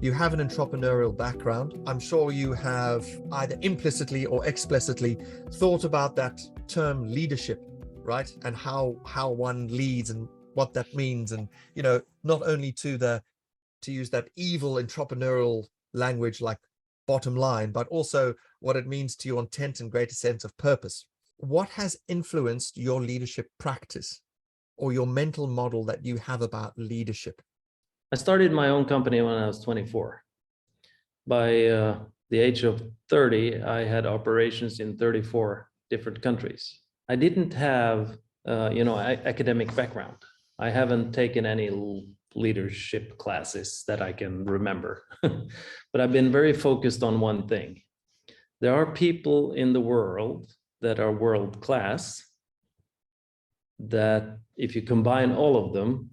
You have an entrepreneurial background. I'm sure you have either implicitly or explicitly thought about that term leadership, right? And how one leads and what that means. And, you know, not only to use that evil entrepreneurial language like bottom line, but also what it means to your intent and greater sense of purpose. What has influenced your leadership practice or your mental model that you have about leadership? I started my own company when I was 24. By the age of 30, I had operations in 34 different countries. I didn't have, academic background. I haven't taken any leadership classes that I can remember, but I've been very focused on one thing. There are people in the world that are world class, that if you combine all of them,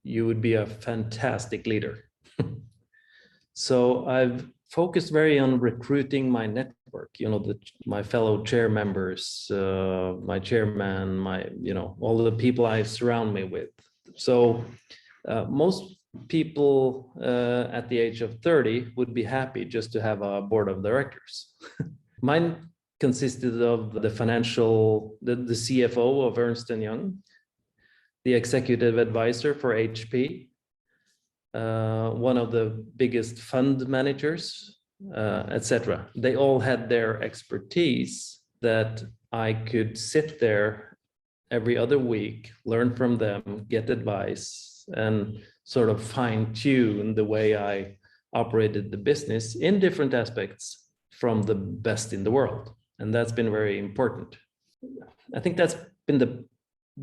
you would be a fantastic leader. So I've focused very on recruiting my network, my fellow chair members, my chairman, all the people I surround me with. So most people at the age of 30 would be happy just to have a board of directors. Mine consisted of the CFO of Ernst & Young, the executive advisor for HP, one of the biggest fund managers, etc. They all had their expertise that I could sit there every other week, learn from them, get advice, and sort of fine-tune the way I operated the business in different aspects from the best in the world. And that's been very important. I think that's been the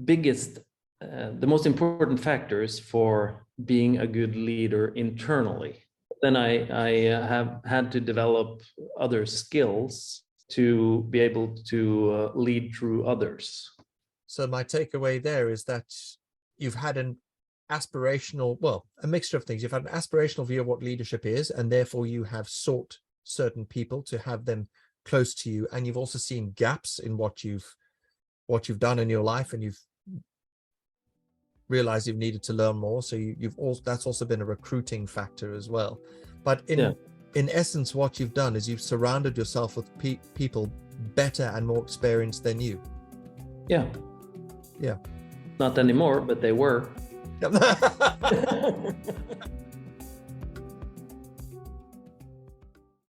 biggest, the most important factors for being a good leader internally. Then I have had to develop other skills to be able to lead through others. So my takeaway there is that you've had an aspirational, well, a mixture of things. You've had an aspirational view of what leadership is, and therefore you have sought certain people to have them close to you. And you've also seen gaps in what you've done in your life, and you've realized you've needed to learn more. So that's also been a recruiting factor as well. But in essence, what you've done is you've surrounded yourself with people better and more experienced than you. Yeah. Not anymore, but they were.